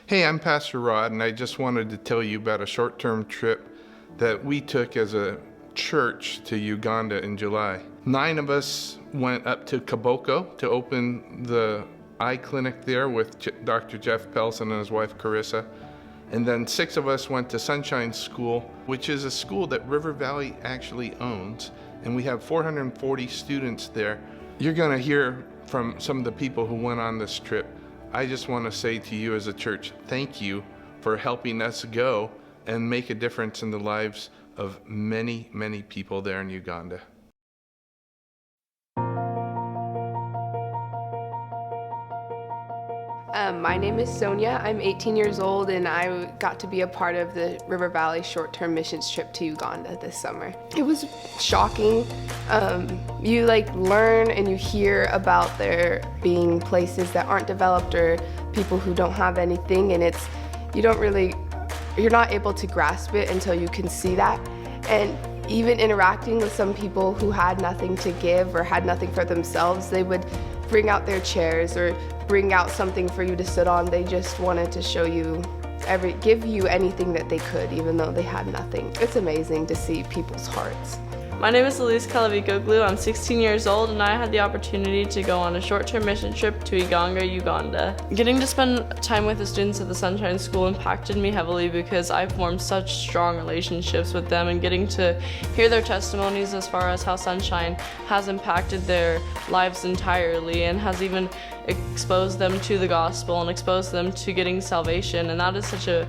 Hey, I'm Pastor Rod, and I just wanted to tell you about a short-term trip that we took as a church to Uganda in July. 9 of us went up to Kiboko to open the eye clinic there with Dr. Jeff Pelson and his wife Carissa. And then 6 of us went to Sunshine School, which is a school that River Valley actually owns, and we have 440 students there. You're going to hear from some of the people who went on this trip. I just want to say to you as a church, thank you for helping us go and make a difference in the lives of many, many people there in Uganda. My name is Sonia. I'm 18 years old and I got to be a part of the River Valley short-term missions trip to Uganda this summer. It was shocking. You learn and you hear about there being places that aren't developed or people who don't have anything, and you're not able to grasp it until you can see that. And even interacting with some people who had nothing to give or had nothing for themselves, they would bring out their chairs or bring out something for you to sit on. They just wanted to show you, give you anything that they could, even though they had nothing. It's amazing to see people's hearts. My name is Elise Kalavigoglu. I'm 16 years old and I had the opportunity to go on a short-term mission trip to Iganga, Uganda. Getting to spend time with the students at the Sunshine School impacted me heavily because I formed such strong relationships with them, and getting to hear their testimonies as far as how Sunshine has impacted their lives entirely and has even exposed them to the gospel and exposed them to getting salvation. And that is such a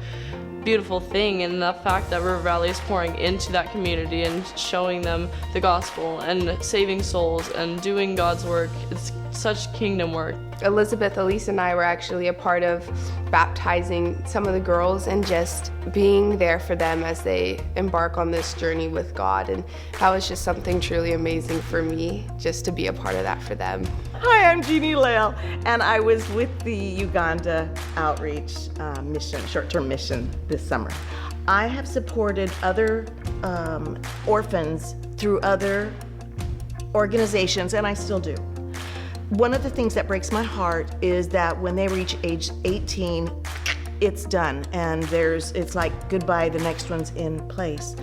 beautiful thing, and the fact that River Valley is pouring into that community and showing them the gospel and saving souls and doing God's work. It's such kingdom work. Elizabeth, Elise, and I were actually a part of baptizing some of the girls and just being there for them as they embark on this journey with God. And that was just something truly amazing for me, just to be a part of that for them. Hi, I'm Jeannie Lale, and I was with the Uganda Outreach mission, short-term mission this summer. I have supported other orphans through other organizations, and I still do. One of the things that breaks my heart is that when they reach age 18, it's done, and it's like goodbye, the next one's in place.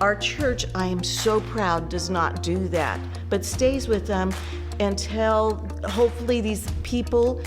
Our church, I am so proud, does not do that, but stays with them until hopefully these people,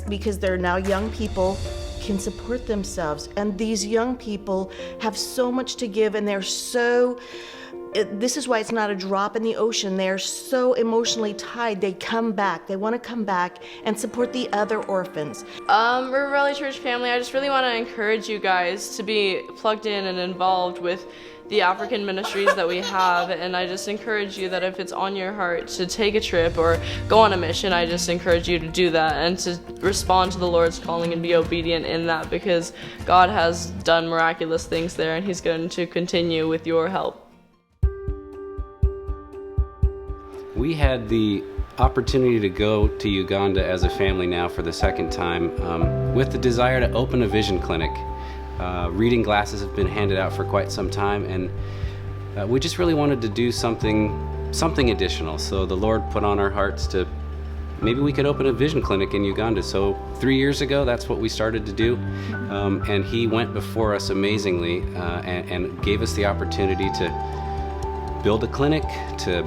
because they're now young people, can support themselves. And these young people have so much to give, and this is why it's not a drop in the ocean. They're so emotionally tied. They come back. They want to come back and support the other orphans. River Valley Church family, I just really want to encourage you guys to be plugged in and involved with the African ministries that we have, and I just encourage you that if it's on your heart to take a trip or go on a mission, I just encourage you to do that and to respond to the Lord's calling and be obedient in that, because God has done miraculous things there and He's going to continue with your help. We had the opportunity to go to Uganda as a family now for the second time with the desire to open a vision clinic. Reading glasses have been handed out for quite some time, and we just really wanted to do something additional. So the Lord put on our hearts to maybe we could open a vision clinic in Uganda. So 3 years ago, that's what we started to do, and He went before us amazingly and gave us the opportunity to build a clinic, to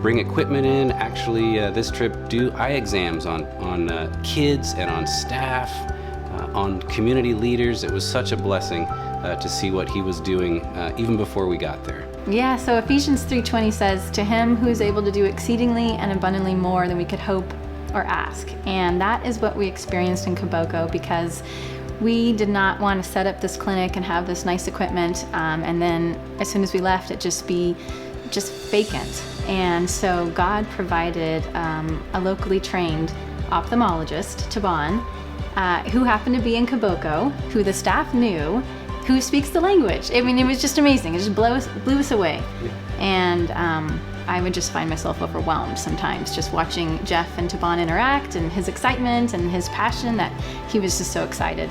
bring equipment in, actually this trip do eye exams on kids and on staff, on community leaders. It was such a blessing to see what He was doing even before we got there. Yeah, so Ephesians 3:20 says, "To Him who is able to do exceedingly and abundantly more than we could hope or ask." And that is what we experienced in Kiboko, because we did not want to set up this clinic and have this nice equipment, and then as soon as we left, it just be vacant. And so God provided a locally trained ophthalmologist, Taban, who happened to be in Kiboko, who the staff knew, who speaks the language. I mean, it was just amazing. It just blew us away. Yeah. And I would just find myself overwhelmed sometimes just watching Jeff and Taban interact, and his excitement and his passion, that he was just so excited.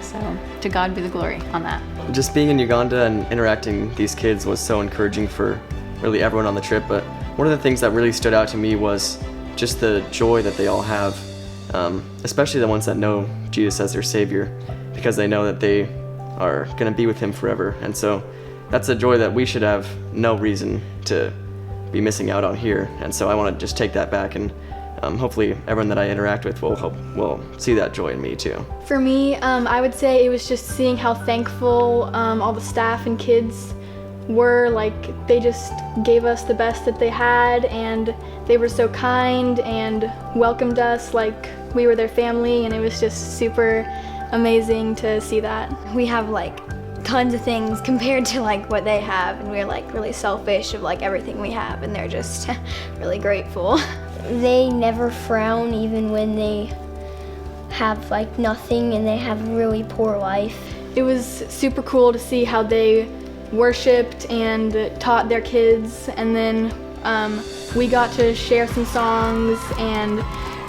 So to God be the glory on that. Just being in Uganda and interacting with these kids was so encouraging for really everyone on the trip, but one of the things that really stood out to me was just the joy that they all have especially the ones that know Jesus as their Savior, because they know that they are going to be with Him forever. And so that's a joy that we should have no reason to be missing out on here. And so I want to just take that back, and hopefully everyone that I interact with will see that joy in me too. For me, I would say it was just seeing how thankful all the staff and kids were. Like, they just gave us the best that they had, and they were so kind and welcomed us like we were their family, and it was just super amazing to see that. We have like tons of things compared to like what they have, and we're like really selfish of like everything we have, and they're just really grateful. They never frown even when they have like nothing and they have a really poor life. It was super cool to see how they worshiped and taught their kids, and then we got to share some songs and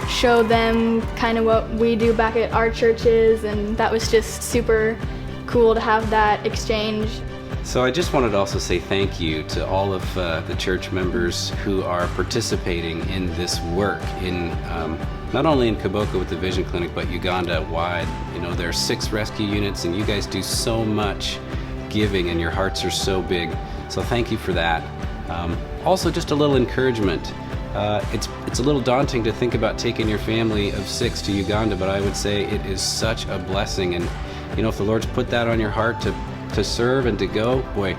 show them kind of what we do back at our churches, and that was just super cool to have that exchange. So I just wanted to also say thank you to all of the church members who are participating in this work in not only in Kiboko with the Vision Clinic, but Uganda wide. You know, there are 6 rescue units, and you guys do so much giving, and your hearts are so big. So thank you for that. Also, just a little encouragement. It's a little daunting to think about taking your family of 6 to Uganda, but I would say it is such a blessing. And you know, if the Lord's put that on your heart to serve and to go, boy,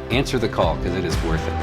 answer the call, because it is worth it.